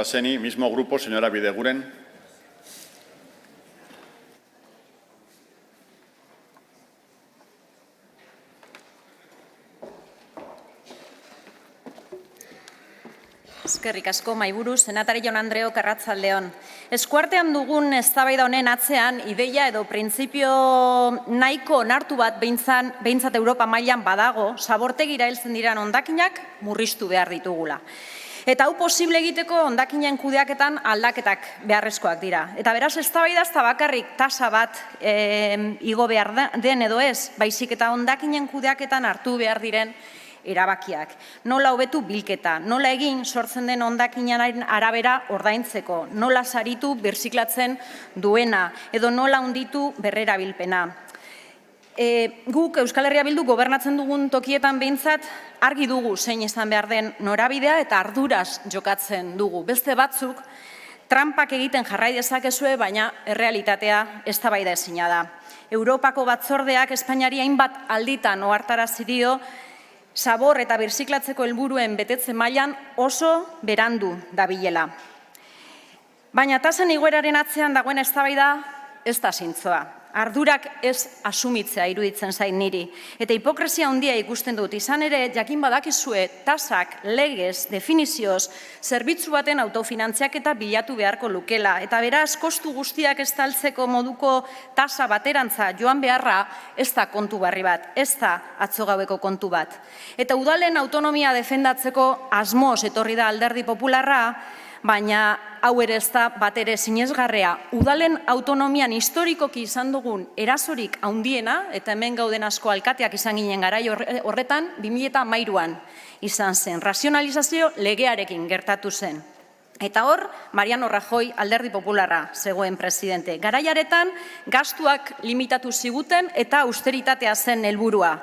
Seni, mismo grupo, señora Bideguren. Eskerrik asko, mahaiburu, senatari jaun Andreok, arratsaldeon. Eskuartean dugun eztabaida honen atzean ideia edo printzipio nahiko onartu bat behintzat Europa mailan badago, zabortegira heltzen diren hondakinak murriztu behar ditugula. Eta hau posible egiteko hondakinen kudeaketan aldaketak beharrezkoak dira. Eta beraz, eztabaida ez da bakarrik tasa bat igo behar den edo ez, baizik eta hondakinen kudeaketan hartu behar diren erabakiak. Nola hobetu bilketa, nola egin sortzen den hondakinaren arabera ordaintzeko, nola saritu birziklatzen duena, edo nola handitu berrerabilpena. Guk Euskal Herria Bildu gobernatzen dugun tokietan behintzat argi dugu zein izan behar den norabidea eta arduraz jokatzen dugu. Beste batzuk trampak egiten jarrai dezakezue, baina errealitatea eztabaida ezina da. Europako batzordeak Espainiari hainbat alditan ohartarazi dio zabor eta birziklatzeko helburuen betetze mailan oso berandu dabilela. Baina tasen igoeraren atzean dagoen eztabaida ez da zintzoa. Ardurak ez asumitzea iruditzen zait niri. Eta hipokresia handia ikusten dut. Izan ere, jakin badakizue tasak, legez, definizioz, zerbitzu baten autofinantziaketa bilatu beharko lukela. Eta beraz, kostu guztiak estaltzeko moduko tasa baterantza joan beharra ez da kontu barri bat, ez da atzo gaueko kontu bat. Eta udalen autonomia defendatzeko asmoz etorri da Alderdi Popularra, baina hau ere ez da bat ere sinesgarria. Udalen autonomian historikoki izan dugun erasorik handiena, eta hemen gauden asko alkateak izan ginen garai horretan, 2013an izan zen. Razionalizazio legearekin gertatu zen. Eta hor, Mariano Rajoy Alderdi Popularra zegoen presidente. Garaiaretan gastuak limitatu ziguten eta austeritatea zen helburua.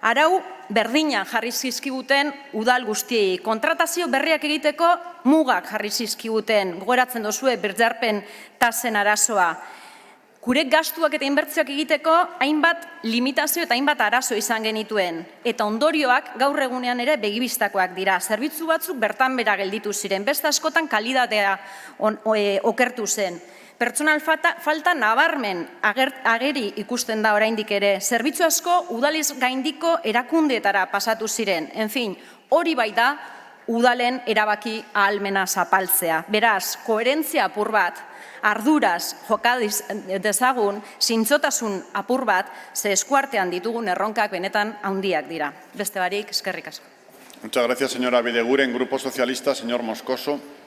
Arau berdina jarri zizkiguten udal guztiei. Kontratazio berriak egiteko mugak jarri zizkiguten. Gogoratzen duzue birjarpen tasen arazoa. Gure gastuak eta inbertsioak egiteko hainbat limitazio eta hainbat arazo izan genituen. Eta ondorioak gaur egunean ere begibistakoak dira. Zerbitzu batzuk bertan bera gelditu ziren. Beste askotan kalitatea okertu zen. Pertsonal falta nabarmen ageri ikusten da oraindik ere. Zerbitzu asko udaliz gaindiko erakundeetara pasatu ziren. En fin, hori bai da udalen erabaki ahalmena zapaltzea. Beraz, koherentzia apur bat, arduraz jokadiz dezagun, zintzotasun apur bat, ze eskuartean ditugun erronkak benetan handiak dira. Beste barik, eskerrik asko. Muchas gracias, señora Bideguren. Grupo Socialista, señor Moscoso.